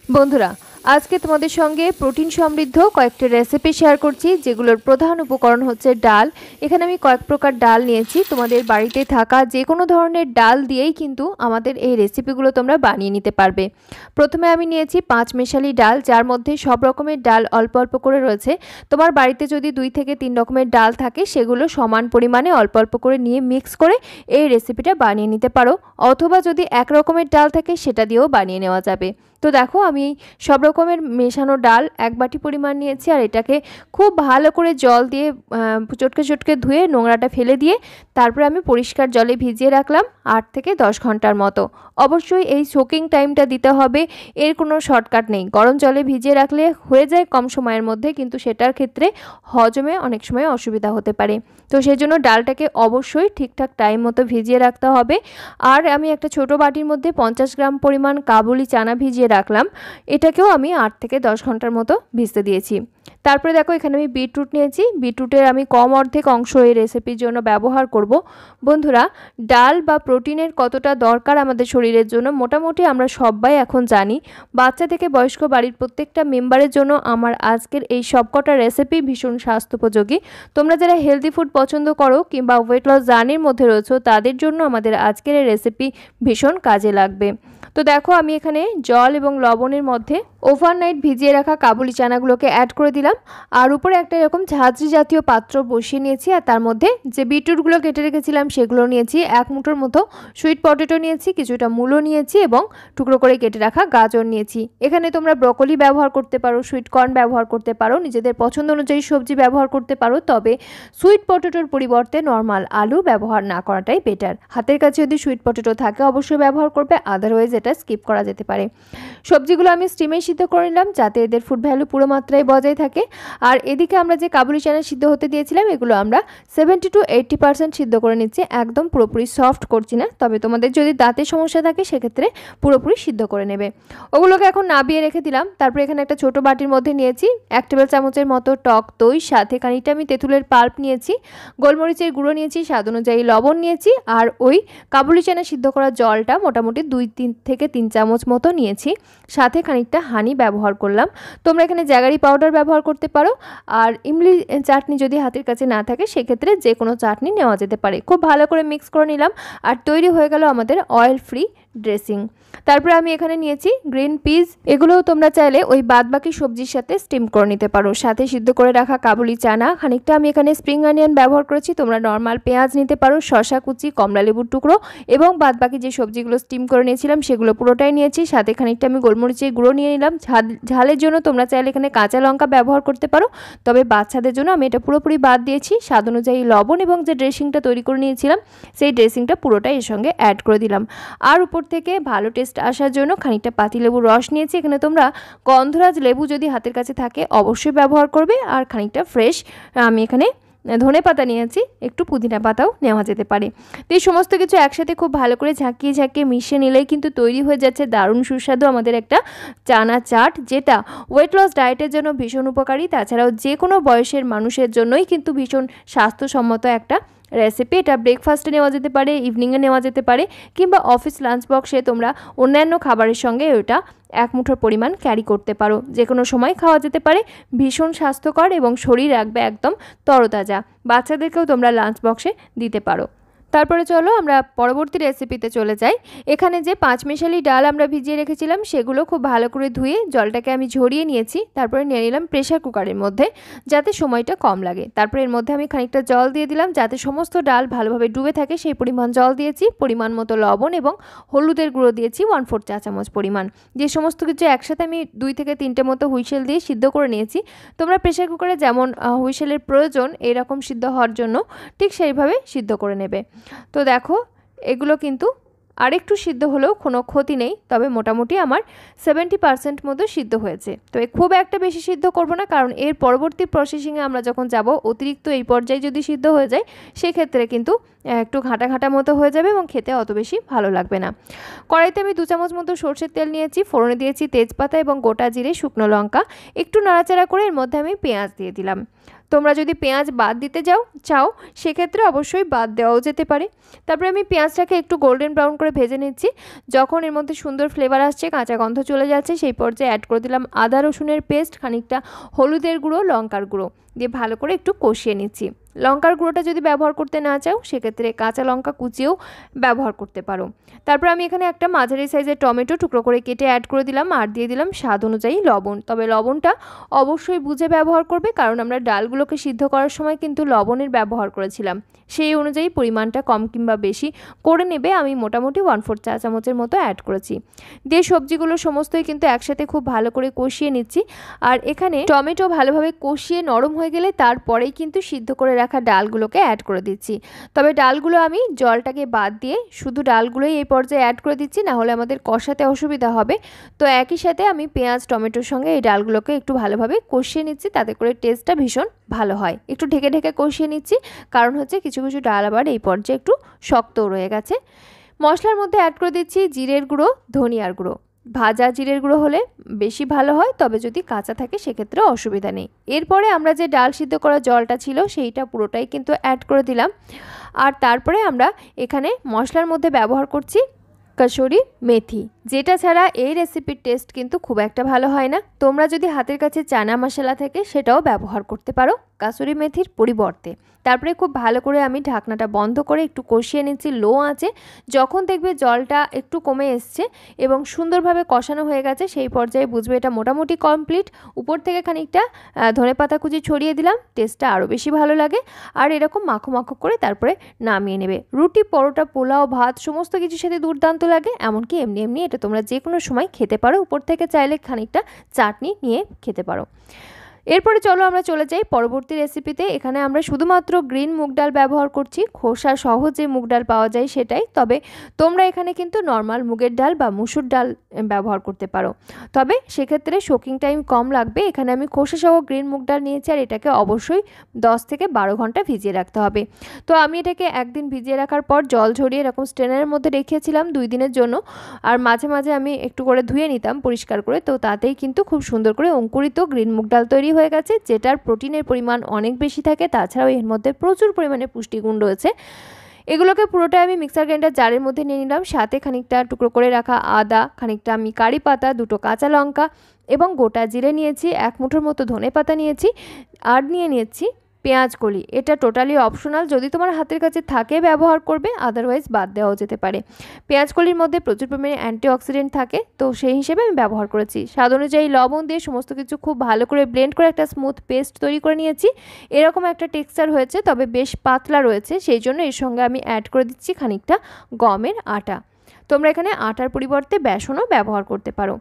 বন্ধুরা, আজকে তোমাদের সঙ্গে প্রোটিন সমৃদ্ধ কয়েকটি রেসিপি শেয়ার করছি, যেগুলোর প্রধান উপকরণ হচ্ছে ডাল। এখানে আমি কয়েক প্রকার ডাল নিয়েছি। তোমাদের বাড়িতে থাকা যে কোনো ধরনের ডাল দিয়েই কিন্তু আমাদের এই রেসিপিগুলো তোমরা বানিয়ে নিতে পারবে। প্রথমে আমি নিয়েছি 5 মেশালি ডাল, যার মধ্যে সব রকমের ডাল অল্প অল্প করে রয়েছে। তোমার বাড়িতে যদি 2 থেকে 3 রকমের ডাল থাকে, সেগুলো সমান পরিমাণে অল্প অল্প করে নিয়ে মিক্স করে এই রেসিপিটা বানিয়ে নিতে পারো, অথবা যদি এক রকমের ডাল থাকে সেটা দিয়েও বানিয়ে নেওয়া যাবে। তো দেখো, আমি সব রকমের মেশানো ডাল 1 বাটি পরিমাণ নিয়েছি, আর এটাকে খুব ভালো করে জল দিয়ে চটকে চটকে ধুয়ে নোংরাটা ফেলে দিয়ে তারপরে আমি পরিষ্কার জলে ভিজিয়ে রাখলাম 8 থেকে 10 ঘন্টার মতো। অবশ্যই এই সোকিং টাইমটা দিতে হবে, এর কোনো শর্টকাট নেই। গরম জলে ভিজিয়ে রাখলে হয়ে যায় কম সময়ের মধ্যে, কিন্তু সেটার ক্ষেত্রে হজমে অনেক সময় অসুবিধা হতে পারে। তো সেই জন্য ডালটাকে অবশ্যই ঠিকঠাক টাইম মতো ভিজিয়ে রাখতে হবে। আর আমি একটা ছোট বাটির মধ্যে 50 গ্রাম পরিমাণ কাবুলি চানা ভিজিয়ে রাখলাম, এটাকেও আমি 8 থেকে 10 ঘন্টার মতো ভিজতে দিয়েছি। তারপরে দেখো, এখানে আমি বিটরুট নিয়েছি। বিটরুটের আমি কম অর্ধেক অংশ এই রেসিপির জন্য ব্যবহার করব। বন্ধুরা, ডাল বা প্রোটিনের কতটা দরকার আমাদের শরীরের জন্য মোটামুটি আমরা সবাই এখন জানি। বাচ্চা থেকে বয়স্ক বাড়ির প্রত্যেকটা মেম্বারের জন্য আমার আজকের এই সবকটা রেসিপি ভীষণ স্বাস্থ্যোপযোগী। তোমরা যারা হেলদি ফুড পছন্দ করো কিংবা ওয়েট লস জার্নির মধ্যে রয়েছো, তাদের জন্য আমাদের আজকের এই রেসিপি ভীষণ কাজে লাগবে। তো দেখো, আমি এখানে জল এবং লবণের মধ্যে ওভারনাইট ভিজিয়ে রাখা কাবুলি চানাগুলোকে অ্যাড করে দিলাম, আর উপরে একটা এরকম ঝাঁঝরি জাতীয় পাত্র বসিয়ে নিয়েছি, আর তার মধ্যে যে বিটরুটগুলো কেটে রেখেছিলাম সেগুলো নিয়েছি। 1 মুঠোর মতো সুইট পটেটো নিয়েছি, কিছুটা মূলো নিয়েছি এবং টুকরো করে কেটে রাখা গাজর নিয়েছি। এখানে তোমরা ব্রকলি ব্যবহার করতে পারো, সুইট কর্ন ব্যবহার করতে পারো, নিজেদের পছন্দ অনুযায়ী সবজি ব্যবহার করতে পারো। তবে সুইট পটেটোর পরিবর্তে নর্মাল আলু ব্যবহার না করাটাই বেটার। হাতের কাছে যদি সুইট পটেটো থাকে অবশ্যই ব্যবহার করবে, আদারওয়াইজ এটা স্কিপ করা যেতে পারে। সবজিগুলো আমি স্টিমে সিদ্ধ করে নিলাম, যাতে এদের ফুড ভ্যালু পুরো মাত্রায় বজায় থাকে। আর এদিকে আমরা যে কাবুলি চানা সিদ্ধ হতে দিয়েছিলাম, এগুলো আমরা 70 to 80% সিদ্ধ করে নিচ্ছি, একদম পুরোপুরি সফট করছি না। তবে তোমাদের যদি দাঁতের সমস্যা থাকে সেক্ষেত্রে পুরোপুরি সিদ্ধ করে নেবে। ওগুলোকে এখন নাবিয়ে রেখে দিলাম। তারপরে এখানে একটা ছোট বাটির মধ্যে নিয়েছি 1 টেবিল চামচের মতো টক দই, সাথে খানিকটা আমি তেঁতুলের পাল্প নিয়েছি, গোলমরিচের গুঁড়ো নিয়েছি, স্বাদ অনুযায়ী লবণ নিয়েছি, আর ওই কাবুলি চানা সিদ্ধ করা জলটা মোটামুটি 2 থেকে 3 চামচ মতো নিয়েছি, সাথে খানিকটা হানি ব্যবহার করলাম। তোমরা এখানে জ্যাগারি পাউডার ব্যবহার করতে পারো, আর ইমলি চাটনি যদি হাতের কাছে না থাকে সেক্ষেত্রে যে কোনো চাটনি নেওয়া যেতে পারে। খুব ভালো করে মিক্স করে নিলাম, আর তৈরি হয়ে গেল আমাদের অয়েল ফ্রি ড্রেসিং। তারপরে আমি এখানে নিয়েছি গ্রিন পিস, এগুলোও তোমরা চাইলে ওই বাদবাকি সবজির সাথে স্টিম করে নিতে পারো। সাথে সিদ্ধ করে রাখা কাবুলি চানা, খানিকটা আমি এখানে স্প্রিং অনিয়ন ব্যবহার করেছি, তোমরা নর্মাল পেঁয়াজ নিতে পারো, শসা কুচি, কমলা লেবুর টুকরো, এবং বাদবাকি যে সবজিগুলো স্টিম করে নিয়েছিলাম সেগুলো পুরোটাই নিয়েছি। সাথে খানিকটা আমি গোলমরিচের গুঁড়ো নিয়ে নিলাম। ঝালের জন্য তোমরা চাইলে এখানে কাঁচা লঙ্কা ব্যবহার করতে পারো, তবে বাচ্চাদের জন্য আমি এটা পুরোপুরি বাদ দিয়েছি। স্বাদ অনুযায়ী লবণ, এবং যে ড্রেসিংটা তৈরি করে নিয়েছিলাম সেই ড্রেসিংটা পুরোটাই এর সঙ্গে অ্যাড করে দিলাম। আর উপর থেকে ভালো টেস্ট আসার জন্য খানিকটা পাতিলেবুর রস নিয়েছি। এখানে তোমরা গন্ধরাজ লেবু যদি হাতের কাছে থাকে অবশ্যই ব্যবহার করবে, আর খানিকটা ফ্রেশ আমি এখানে ধনে পাতা নিয়েছি, একটু পুদিনা পাতাও নেওয়া যেতে পারে। তো এই সমস্ত কিছু একসাথে খুব ভালো করে ঝাঁকিয়ে ঝাঁকিয়ে মিশিয়ে নিলেই কিন্তু তৈরি হয়ে যাচ্ছে দারুণ সুস্বাদু আমাদের একটা চানা চাট, যেটা ওয়েট লস ডায়েটের জন্য ভীষণ উপকারী। তাছাড়াও যে কোনো বয়সের মানুষের জন্যই কিন্তু ভীষণ স্বাস্থ্যসম্মত একটা রেসিপি। এটা ব্রেকফাস্টে নেওয়া যেতে পারে, ইভিনিংয়ে নেওয়া যেতে পারে, কিংবা অফিস লাঞ্চ বক্সে তোমরা অন্যান্য খাবারের সঙ্গে ওটা 1 মুঠোর পরিমাণ ক্যারি করতে পারো। যে কোনো সময় খাওয়া যেতে পারে, ভীষণ স্বাস্থ্যকর এবং শরীর রাখবে একদম তরতাজা। বাচ্চাদেরকেও তোমরা লাঞ্চ বক্সে দিতে পারো। তারপরে চলো আমরা পরবর্তী রেসিপিতে চলে যাই। এখানে যে 5 মেশালি ডাল আমরা ভিজিয়ে রেখেছিলাম সেগুলো খুব ভালো করে ধুয়ে জলটাকে আমি ঝরিয়ে নিয়েছি। তারপরে নিয়ে নিলাম প্রেশার কুকারের মধ্যে, যাতে সময়টা কম লাগে। তারপরে এর মধ্যে আমি খানিকটা জল দিয়ে দিলাম, যাতে সমস্ত ডাল ভালোভাবে ডুবে থাকে সেই পরিমাণ জল দিয়েছি। পরিমাণ মতো লবণ এবং হলুদের গুঁড়ো দিয়েছি 1/4 চা চামচ পরিমাণ। যে সমস্ত কিছু একসাথে আমি 2 থেকে 3টে মতো হুইসেল দিয়ে সিদ্ধ করে নিয়েছি। তোমরা প্রেশার কুকারে যেমন হুইসেলের প্রয়োজন এরকম সিদ্ধ হওয়ার জন্য ঠিক সেইভাবে সিদ্ধ করে নেবে। তো দেখো, এগুলো কিন্তু আরেকটু সিদ্ধ হলেও কোনো ক্ষতি নেই, তবে মোটামুটি আমার 70% মতো সিদ্ধ হয়েছে। তবে খুব একটা বেশি সিদ্ধ করব না, কারণ এর পরবর্তী প্রসেসিংয়ে আমরা যখন যাব অতিরিক্ত এই পর্যায়ে যদি সিদ্ধ হয়ে যায় সেক্ষেত্রে কিন্তু একটু ঘাঁটা ঘাঁটা মতো হয়ে যাবে এবং খেতে অত বেশি ভালো লাগবে না। কড়াইতে আমি 2 চামচ মতো সরষের তেল নিয়েছি, ফোড়নে দিয়েছি তেজপাতা এবং গোটা জিরে, শুকনো লঙ্কা। একটু নাড়াচাড়া করে এর মধ্যে আমি পেঁয়াজ দিয়ে দিলাম। তোমরা যদি পেঁয়াজ বাদ দিতে চাও সেক্ষেত্রে অবশ্যই বাদ দেওয়াও যেতে পারে। তারপরে আমি পেঁয়াজটাকে একটু গোল্ডেন ব্রাউন করে ভেজে নিচ্ছি। যখন এর মধ্যে সুন্দর ফ্লেভার আসছে, কাঁচা গন্ধ চলে যাচ্ছে, সেই পর্যায়ে অ্যাড করে দিলাম আদা রসুনের পেস্ট, খানিকটা হলুদের গুঁড়ো, লঙ্কার গুঁড়ো দিয়ে ভালো করে একটু কষিয়ে নিচ্ছি। লঙ্কার গুঁড়োটা যদি ব্যবহার করতে না চাও সেক্ষেত্রে কাঁচা লঙ্কা কুচিয়েও ব্যবহার করতে পারো। তারপর আমি এখানে একটা মাঝারি সাইজের টমেটো টুকরো করে কেটে অ্যাড করে দিলাম আর দিয়ে দিলাম স্বাদ অনুযায়ী লবণ। তবে লবণটা অবশ্যই বুঝে ব্যবহার করবে, কারণ আমরা ডালগুলোকে সিদ্ধ করার সময় কিন্তু লবণের ব্যবহার করেছিলাম। সেই অনুযায়ী পরিমাণটা কম কিংবা বেশি করে নেবে। আমি মোটামুটি 1/4 চা চামচের মতো অ্যাড করেছি। দিয়ে সবজিগুলো সমস্তই কিন্তু একসাথে খুব ভালো করে কষিয়ে নিচ্ছি। আর এখানে টমেটো ভালোভাবে কষিয়ে নরম হয়ে গেলে তারপরেই কিন্তু সিদ্ধ করে রাখা ডালগুলোকে অ্যাড করে দিচ্ছি। তবে ডালগুলো আমি জলটাকে বাদ দিয়ে শুধু ডালগুলোই এই পর্যায়ে অ্যাড করে দিচ্ছি, না হলে আমাদের কষাতে অসুবিধা হবে। তো একই সাথে আমি পেঁয়াজ টমেটোর সঙ্গে এই ডালগুলোকে একটু ভালোভাবে কষিয়ে নিচ্ছি, তাতে করে টেস্টটা ভীষণ ভালো হয়। একটু ঢেকে ঢেকে কষিয়ে নিচ্ছি, কারণ হচ্ছে কিছু কিছু ডাল আবার এই পর্যায়ে একটু শক্তও রয়ে গেছে। মশলার মধ্যে অ্যাড করে দিচ্ছি জিরের গুঁড়ো, ধনিয়ার গুঁড়ো। ভাজা জিরের গুঁড়ো হলে বেশি ভালো হয়, তবে যদি কাঁচা থাকে সেক্ষেত্রে অসুবিধা নেই। এরপরে আমরা যে ডাল সিদ্ধ করা জলটা ছিল সেইটা পুরোটাই কিন্তু অ্যাড করে দিলাম। আর তারপরে আমরা এখানে মশলার মধ্যে ব্যবহার করছি কাসুরি মেথি, যেটা ছাড়া এই রেসিপির টেস্ট কিন্তু খুব একটা ভালো হয় না। তোমরা যদি হাতের কাছে চানা মশলা থাকে সেটাও ব্যবহার করতে পারো কাসুরি মেথির পরিবর্তে। তারপরে খুব ভালো করে আমি ঢাকনাটা বন্ধ করে একটু কষিয়ে নিচ্ছি লো আঁচে। যখন দেখবে জলটা একটু কমে এসছে এবং সুন্দরভাবে কষানো হয়ে গেছে, সেই পর্যায়ে বুঝবে এটা মোটামুটি কমপ্লিট। উপর থেকে খানিকটা ধনেপাতা কুচি ছড়িয়ে দিলাম, টেস্টটা আরও বেশি ভালো লাগে। আর এরকম মাখো মাখো করে তারপরে নামিয়ে নেবে। রুটি, পরোটা, পোলাও, ভাত সমস্ত কিছুর সাথে দুর্দান্ত লাগে। এমনকি এমনি এমনি এটা তোমরা যে কোনো সময় খেতে পারো। উপর থেকে চাইলে খানিকটা চাটনি নিয়ে খেতে পারো। এরপরে চলো আমরা চলে যাই পরবর্তী রেসিপিতে। এখানে আমরা শুধুমাত্র গ্রিন মুগ ডাল ব্যবহার করছি, খোসা সহ যে মুগ ডাল পাওয়া যায় সেটাই। তবে তোমরা এখানে কিন্তু নর্মাল মুগের ডাল বা মুসুর ডাল ব্যবহার করতে পারো, তবে সেক্ষেত্রে সোকিং টাইম কম লাগবে। এখানে আমি খোসা সহ গ্রিন মুগ ডাল নিয়েছি, আর এটাকে অবশ্যই 10 থেকে 12 ঘন্টা ভিজিয়ে রাখতে হবে। তো আমি এটাকে একদিন ভিজিয়ে রাখার পর জল ঝরিয়ে এরকম স্ট্রেনারের মধ্যে রেখেছিলাম 2 দিনের জন্য। আর মাঝে মাঝে আমি একটু করে ধুয়ে নিতাম পরিষ্কার করে। তো তাতেই কিন্তু খুব সুন্দর করে অঙ্কুরিত গ্রিন মুগ ডাল তৈরি হয়ে গেছে, যেটার প্রোটিনের পরিমাণ অনেক বেশি থাকে। তাছাড়াও এর মধ্যে প্রচুর পরিমাণে পুষ্টিগুণ রয়েছে। এগুলোকে পুরোটাই আমি মিক্সার গ্রাইন্ডার জারের মধ্যে নিয়ে নিলাম। সাথে খানিকটা টুকরো করে রাখা আদা, খানিকটা আমি কারি পাতা, 2টো কাঁচা লঙ্কা এবং গোটা জিরে নিয়েছি, 1 মুঠোর মতো ধনে পাতা নিয়েছি, আর নিয়েছি পেঁয়াজ কলি। এটা টোটালি অপশনাল, যদি তোমার হাতের কাছে থাকে ব্যবহার করবে, আদারওয়াইজ বাদ দেওয়াও যেতে পারে। পেঁয়াজ কলির মধ্যে প্রচুর পরিমাণে অ্যান্টিঅক্সিডেন্ট থাকে, তো সেই হিসেবে আমি ব্যবহার করেছি। স্বাদ অনুযায়ী লবণ দিয়ে সমস্ত কিছু খুব ভালো করে ব্লেন্ড করে একটা স্মুথ পেস্ট তৈরি করে নিয়েছি। এরকম একটা টেক্সচার হয়েছে, তবে বেশ পাতলা রয়েছে, সেই জন্য এর সঙ্গে আমি অ্যাড করে দিচ্ছি খানিকটা গমের আটা। তোমরা এখানে আটার পরিবর্তে বেসনও ব্যবহার করতে পারো।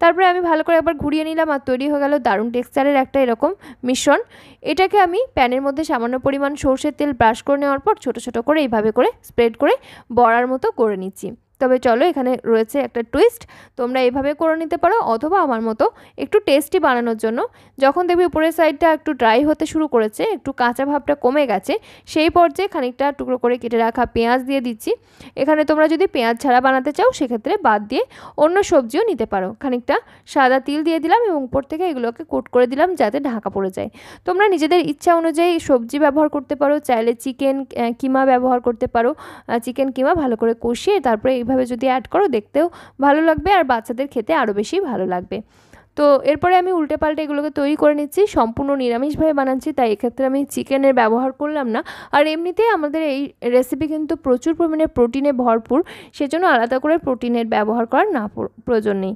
তারপরে আমি ভালো করে একবার ঘুরিয়ে নিলাম, আর তৈরি হয়ে গেল দারুণ টেক্সচারের একটা এরকম মিশ্রণ। এটাকে আমি প্যানের মধ্যে সামান্য পরিমাণ সরষের তেল ব্রাশ করে নেওয়ার পর ছোটো ছোটো করে এইভাবে করে স্প্রেড করে বড়ার মতো করে নিচ্ছি। তবে চলো, এখানে রয়েছে একটা টুইস্ট, তোমরা এইভাবে করে নিতে পারো, অথবা আমার মতো একটু টেস্টি বানানোর জন্য যখন দেখবে উপরের সাইডটা একটু ড্রাই হতে শুরু করেছে, একটু কাঁচা ভাবটা কমে গেছে, সেই পর্যায়ে খানিকটা টুকরো করে কেটে রাখা পেঁয়াজ দিয়ে দিচ্ছি। এখানে তোমরা যদি পেঁয়াজ ছাড়া বানাতে চাও সেক্ষেত্রে বাদ দিয়ে অন্য সবজিও নিতে পারো। খানিকটা সাদা তিল দিয়ে দিলাম এবং উপর থেকে এগুলোকে কোট করে দিলাম যাতে ঢাকা পড়ে যায়। তোমরা নিজেদের ইচ্ছা অনুযায়ী সবজি ব্যবহার করতে পারো, চাইলে চিকেন কিমা ব্যবহার করতে পারো। চিকেন কিমা ভালো করে কষিয়ে তারপরে এইভাবে যদি অ্যাড করো দেখতেও ভালো লাগবে, আর বাচ্চাদের খেতে আরও বেশি ভালো লাগবে। তো এরপরে আমি উল্টে পাল্টে এগুলোকে তৈরি করে নিচ্ছি। সম্পূর্ণ নিরামিষভাবে বানাচ্ছি, তাই এক্ষেত্রে আমি চিকেনের ব্যবহার করলাম না। আর এমনিতেই আমাদের এই রেসিপি কিন্তু প্রচুর পরিমাণে প্রোটিনে ভরপুর, সেজন্য আলাদা করে প্রোটিনের ব্যবহার করার প্রয়োজন নেই।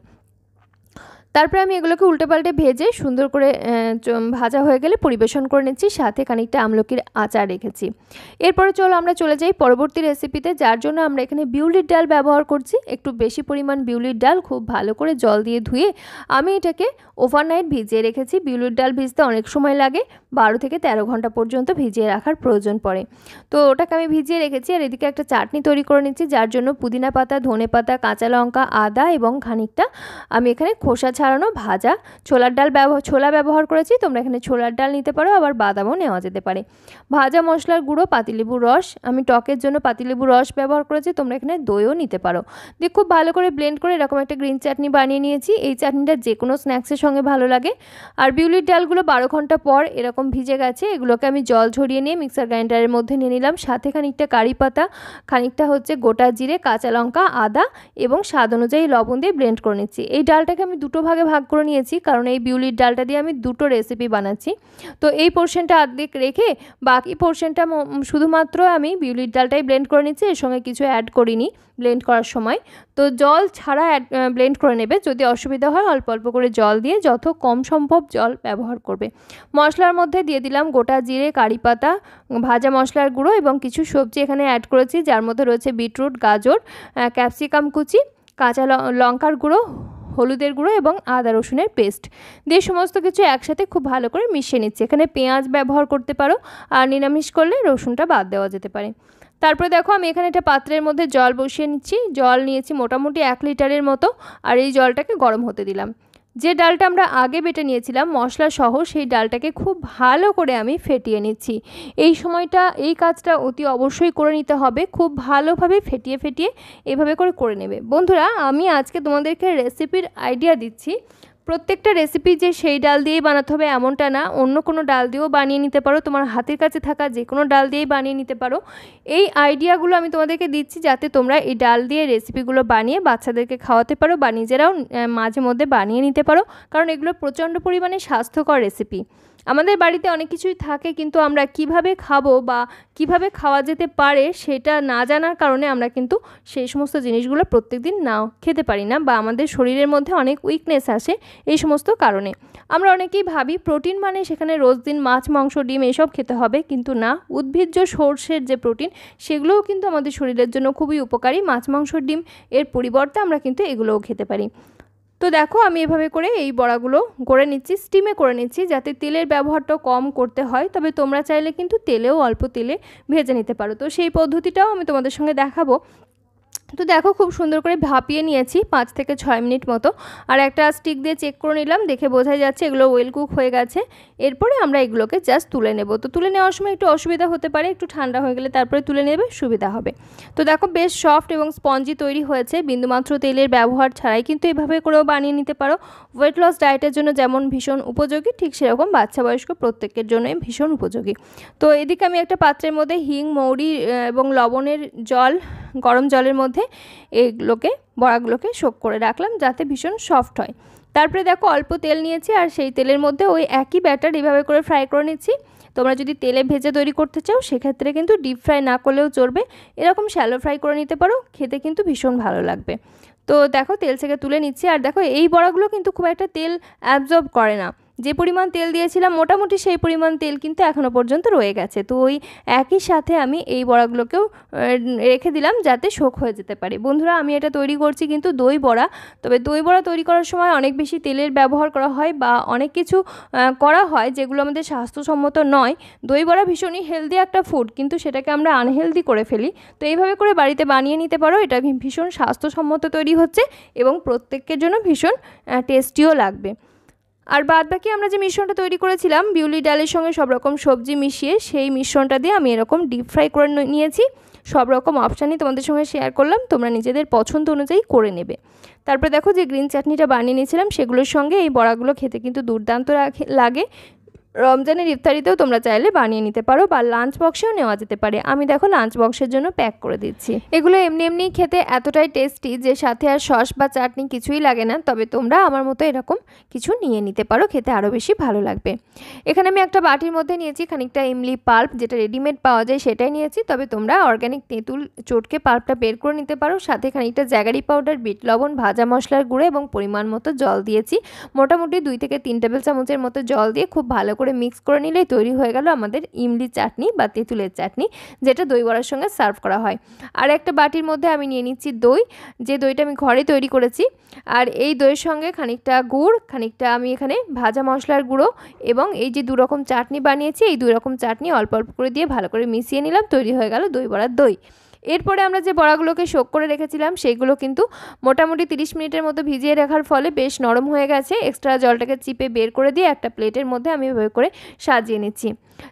তারপরে আমি এগুলোকে উল্টে পাল্টে ভেজে সুন্দর করে ভাজা হয়ে গেলে পরিবেশন করে নিচ্ছি। সাথে খানিকটা আমলকির আচার রেখেছি। এরপরে চলো আমরা চলে যাই পরবর্তী রেসিপিতে, যার জন্য আমরা এখানে বিউলির ডাল ব্যবহার করছি। একটু বেশি পরিমাণ বিউলির ডাল খুব ভালো করে জল দিয়ে ধুয়ে আমি এটাকে ওভারনাইট ভিজিয়ে রেখেছি। বিউলির ডাল ভিজতে অনেক সময় লাগে, 12 থেকে 13 ঘন্টা পর্যন্ত ভিজিয়ে রাখার প্রয়োজন পড়ে। তো ওটাকে আমি ভিজিয়ে রেখেছি। আর এদিকে একটা চাটনি তৈরি করে নিচ্ছি, যার জন্য পুদিনা পাতা, ধনে পাতা, কাঁচা লঙ্কা, আদা এবং খানিকটা আমি এখানে খোসা ছাড়ানো ভাজা ছোলা ব্যবহার করেছি, তোমরা এখানে ছোলার ডাল নিতে পারো, আবার বাদামও নেওয়া যেতে পারে। ভাজা মশলার গুঁড়ো, পাতিলেবুর রস, আমি টকের জন্য পাতিলেবুর রস ব্যবহার করেছি, তোমরা এখানে দইও নিতে পারো। দিয়ে খুব ভালো করে ব্লেন্ড করে এরকম একটা গ্রিন চাটনি বানিয়ে নিয়েছি। এই চাটনিটা যে কোনো স্ন্যাক্সের সঙ্গে ভালো লাগে। আর বিউলির ডালগুলো 12 ঘন্টা পর এরকম ভিজে গেছে, এগুলোকে আমি জল ঝরিয়ে নিয়ে মিক্সার গ্রাইন্ডারের মধ্যে নিয়ে নিলাম। সাথে খানিকটা কারি পাতা, খানিকটা হচ্ছে গোটা জিরে, কাঁচা লঙ্কা, আদা এবং স্বাদ অনুযায়ী লবণ দিয়ে ব্লেন্ড করে নিচ্ছি। এই ডালটাকে আমি দুটো ভাগে ভাগ করে নিয়েছি, কারণ এই বিউলির ডালটা দিয়ে আমি দুটো রেসিপি বানাচ্ছি। তো এই পোর্শনটা অর্ধেক রেখে বাকি পোর্শনটা শুধুমাত্র আমি বিউলির ডালটাই ব্লেন্ড করে নিচ্ছি, এর সঙ্গে কিছু অ্যাড করিনি ব্লেন্ড করার সময়। তো জল ছাড়া ব্লেন্ড করে নেবে, যদি অসুবিধা হয় অল্প অল্প করে জল দিয়ে যত কম সম্ভব জল ব্যবহার করবে। মশলার মধ্যে দিয়ে দিলাম গোটা জিরে, কারি পাতা, ভাজা মশলার গুঁড়ো এবং কিছু সবজি এখানে অ্যাড করেছি, যার মধ্যে রয়েছে বিটরুট, গাজর, ক্যাপসিকাম কুচি, কাঁচা লঙ্কার গুঁড়ো, হলুদের গুঁড়ো এবং আদা রসুনের পেস্ট দিয়ে সমস্ত কিছু একসাথে খুব ভালো করে মিশিয়ে নিচ্ছি। এখানে পেঁয়াজ ব্যবহার করতে পারো, আর নিরামিষ করলে রসুনটা বাদ দেওয়া যেতে পারে। তারপরে দেখো আমি এখানে একটা পাত্রের মধ্যে জল বসিয়ে নিচ্ছি। জল নিয়েছি মোটামুটি 1 লিটারের মতো, আর এই জলটাকে গরম হতে দিলাম। যে ডালটা আমরা আগে বেটে নিয়েছিলাম মশলা সহ, সেই ডালটাকে খুব ভালো করে আমি ফেটিয়ে নিচ্ছি। এই সময়টা এই কাজটা অতি অবশ্যই করে নিতে হবে, খুব ভালোভাবে ফেটিয়ে ফেটিয়ে এভাবে করে নেবে। বন্ধুরা, আমি আজকে তোমাদেরকে রেসিপির আইডিয়া দিচ্ছি। প্রত্যেকটা রেসিপি যে সেই ডাল দিয়েই বানাতে হবে এমনটা না, অন্য কোনো ডাল দিয়েও বানিয়ে নিতে পারো, তোমার হাতের কাছে থাকা যে কোনো ডাল দিয়েই বানিয়ে নিতে পারো। এই আইডিয়াগুলো আমি তোমাদেরকে দিচ্ছি যাতে তোমরা এই ডাল দিয়ে রেসিপিগুলো বানিয়ে বাচ্চাদেরকে খাওয়াতে পারো বা নিজেরাও মাঝে মধ্যে বানিয়ে নিতে পারো, কারণ এগুলো প্রচণ্ড পরিমাণে স্বাস্থ্যকর রেসিপি। আমাদের বাড়িতে অনেক কিছুই থাকে, কিন্তু আমরা কিভাবে খাবো বা কিভাবে খাওয়া যেতে পারে সেটা না জানার কারণে আমরা কিন্তু সেই সমস্ত জিনিসগুলো প্রত্যেকদিন নাও খেতে পারি না, বা আমাদের শরীরের মধ্যে অনেক উইকনেস আসে এই সমস্ত কারণে। আমরা অনেকেই ভাবি প্রোটিন মানে সেখানে রোজ দিন মাছ, মাংস, ডিম এসব খেতে হবে, কিন্তু না, উদ্ভিজ্জ সর্ষের যে প্রোটিন সেগুলোও কিন্তু আমাদের শরীরের জন্য খুবই উপকারী। মাছ, মাংস, ডিম এর পরিবর্তে আমরা কিন্তু এগুলোও খেতে পারি। তো দেখো আমি এভাবে করে এই বড়াগুলো করে নিচ্ছি, স্টিমে করে নিচ্ছি, যাতে তেলের ব্যবহারটা কম করতে হয়। তবে তোমরা চাইলে কিন্তু তেলেও অল্প তেলে ভেজে নিতে পারো, তো সেই পদ্ধতিটাও আমি তোমাদের সঙ্গে দেখাবো। তো দেখো খুব সুন্দর করে ভাপিয়ে নিয়েছি 5 থেকে 6 মিনিট মতো, আর একটা স্টিক দিয়ে চেক করে নিলাম, দেখে বোঝাই যাচ্ছে এগুলো ওয়েল কুক হয়ে গেছে। এরপরে আমরা এগুলোকে জাস্ট তুলে নেব। তো তুলে নেওয়ার সময় একটু অসুবিধা হতে পারে, একটু ঠান্ডা হয়ে গেলে তারপরে তুলে নেবে, সুবিধা হবে। তো দেখো বেশ সফট এবং স্পঞ্জি তৈরি হয়েছে, বিন্দুমাত্র তেলের ব্যবহার ছাড়াই কিন্তু এভাবে করেও বানিয়ে নিতে পারো। ওয়েট লস ডায়েটের জন্য যেমন ভীষণ উপযোগী, ঠিক সেরকম বাচ্চা বয়স্ক প্রত্যেকের জন্যই ভীষণ উপযোগী। তো এদিকে আমি একটা পাত্রের মধ্যে হিং, মৌরি এবং লবণের জল, গরম জলের মধ্যে এইগুলোকে বড়াগুলোকে সোক করে রাখলাম যাতে ভীষণ সফট হয়। তারপরে দেখো অল্প তেল নিয়েছি, আর সেই তেলের মধ্যে ওই একই ব্যাটার এভাবে করে ফ্রাই করে নিচ্ছি। তোমরা যদি তেলে ভেজে তৈরি করতে চাও সেক্ষেত্রে কিন্তু ডিপ ফ্রাই না করলেও চলবে, এরকম শ্যালো ফ্রাই করে নিতে পারো, খেতে কিন্তু ভীষণ ভালো লাগবে। তো দেখো তেল থেকে তুলে নিচ্ছি, আর দেখো এই বড়াগুলো কিন্তু খুব একটা তেল অ্যাবজর্ব করে না, যে পরিমাণ তেল দিয়েছিলাম মোটামুটি সেই পরিমাণ তেল কিন্তু এখনও পর্যন্ত রয়ে গেছে। তো ওই একই সাথে আমি এই বড়াগুলোকেও রেখে দিলাম যাতে শোক হয়ে যেতে পারে। বন্ধুরা, আমি এটা তৈরি করছি কিন্তু দই বড়া। তবে দই বড়া তৈরি করার সময় অনেক বেশি তেলের ব্যবহার করা হয় বা অনেক কিছু করা হয় যেগুলো আমাদের স্বাস্থ্যসম্মত নয়। দই বড়া ভীষণই হেলদি একটা ফুড, কিন্তু সেটাকে আমরা আনহেলদি করে ফেলি। তো এইভাবে করে বাড়িতে বানিয়ে নিতে পারো, এটা ভীষণ স্বাস্থ্যসম্মত তৈরি হচ্ছে এবং প্রত্যেকের জন্য ভীষণ টেস্টিও লাগবে। আর বাদ বাকি আমরা যে মিশ্রণটা তৈরি করেছিলাম বিউলি ডালের সঙ্গে সব রকম সবজি মিশিয়ে, সেই মিশ্রণটা দিয়ে আমি এরকম ডিপ ফ্রাই করে নিয়েছি। সব রকম অপশানই তোমাদের সঙ্গে শেয়ার করলাম, তোমরা নিজেদের পছন্দ অনুযায়ী করে নেবে। তারপরে দেখো যে গ্রিন চাটনিটা বানিয়ে নিয়েছিলাম সেগুলোর সঙ্গে এই বড়াগুলো খেতে কিন্তু দুর্দান্ত লাগে। রমজানের ইফতারিতেও তোমরা চাইলে বানিয়ে নিতে পারো বা লাঞ্চ বক্সেও নেওয়া যেতে পারে। আমি দেখো লাঞ্চ বক্সের জন্য প্যাক করে দিচ্ছি। এগুলো এমনি এমনি খেতে এতটাই টেস্টি যে সাথে আর সস বা চাটনি কিছুই লাগে না। তবে তোমরা আমার মতো এরকম কিছু নিয়ে নিতে পারো, খেতে আরও বেশি ভালো লাগবে। এখানে আমি একটা বাটির মধ্যে নিয়েছি খানিকটা ইমলি পাল্প, যেটা রেডিমেড পাওয়া যায় সেটাই নিয়েছি। তবে তোমরা অর্গ্যানিক তেঁতুল চটকে পাল্পটা বের করে নিতে পারো। সাথে খানিকটা জ্যাগারি পাউডার, বিট লবণ, ভাজা মশলার গুঁড়ো এবং পরিমাণ মতো জল দিয়েছি। মোটামুটি 2 থেকে 3 টেবিল চামচের মতো জল দিয়ে খুব ভালো করে মিক্স করে নিলেই তৈরি হয়ে গেল আমাদের ইমলি চাটনি বা তেঁতুলের চাটনি, যেটা দই বড়ার সঙ্গে সার্ভ করা হয়। আর একটা বাটির মধ্যে আমি নিয়ে নিচ্ছি দই, যে দইটা আমি ঘরে তৈরি করেছি। আর এই দইয়ের সঙ্গে খানিকটা গুড়, খানিকটা আমি এখানে ভাজা মশলার গুঁড়ো এবং এই যে 2 রকম চাটনি বানিয়েছি, এই 2 রকম চাটনি অল্প অল্প করে দিয়ে ভালো করে মিশিয়ে নিলাম, তৈরি হয়ে গেল দই বড়ার দই। এরপরে আমরা যে বড়াগুলোকে সোক করে রেখেছিলাম সেইগুলো কিন্তু মোটামুটি 30 মিনিটের মতো ভিজিয়ে রাখার ফলে বেশ নরম হয়ে গেছে। এক্সট্রা জলটাকে চিপে বের করে দিয়ে একটা প্লেটের মধ্যে আমি এভাবে করে সাজিয়ে নিচ্ছি।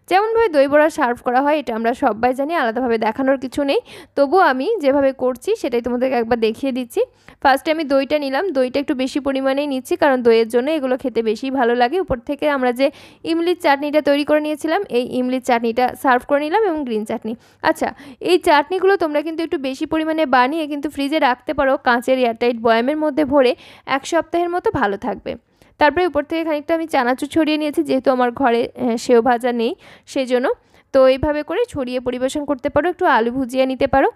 যেমনভাবে দই বড়া সার্ভ করা হয় এটা আমরা সবাই জানি, আলাদাভাবে দেখানোর কিছু নেই। তবুও আমি যেভাবে করছি সেটাই তোমাদেরকে একবার দেখিয়ে দিচ্ছি। ফার্স্টে আমি দইটা নিলাম, দইটা একটু বেশি পরিমাণেই নিচ্ছি কারণ দইয়ের জন্য এগুলো খেতে বেশি ভালো লাগে। উপর থেকে আমরা যে ইমলির চাটনিটা তৈরি করে নিয়েছিলাম এই ইমলির চাটনিটা সার্ভ করে নিলাম এবং গ্রিন চাটনি। আচ্ছা, এই চাটনিগুলো তোমরা কিন্তু একটু বেশি পরিমাণে বানিয়ে কিন্তু ফ্রিজে রাখতে পারো, কাঁচের এয়ারটাইট বয়ামের মধ্যে ভরে 1 সপ্তাহের মতো ভালো থাকবে। তারপরে উপর থেকে খানিকটা আমি চানাচুর ছড়িয়ে নিয়েছি, যেহেতু আমার ঘরে সেও ভাজা নেই সেই জন্য। তো এইভাবে করে ছড়িয়ে পরিবেশন করতে পারো, একটু আলু ভুজিয়ে নিতে পারো,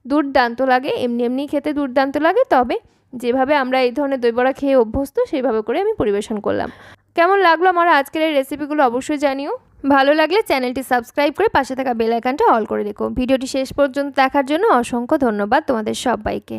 দুর্দান্ত লাগে। এমনি এমনি খেতে দুর্দান্ত লাগে, তবে যেভাবে আমরা এই ধরনের দই বড়া খেয়ে অভ্যস্ত সেইভাবে করে আমি পরিবেশন করলাম। কেমন লাগলো আমার আজকের এই রেসিপিগুলো অবশ্যই জানিও। ভালো লাগলে চ্যানেলটি সাবস্ক্রাইব করে পাশে থাকা বেল আইকনটা অল করে রেখো। ভিডিওটি শেষ পর্যন্ত দেখার জন্য অসংখ্য ধন্যবাদ তোমাদের সবাইকে।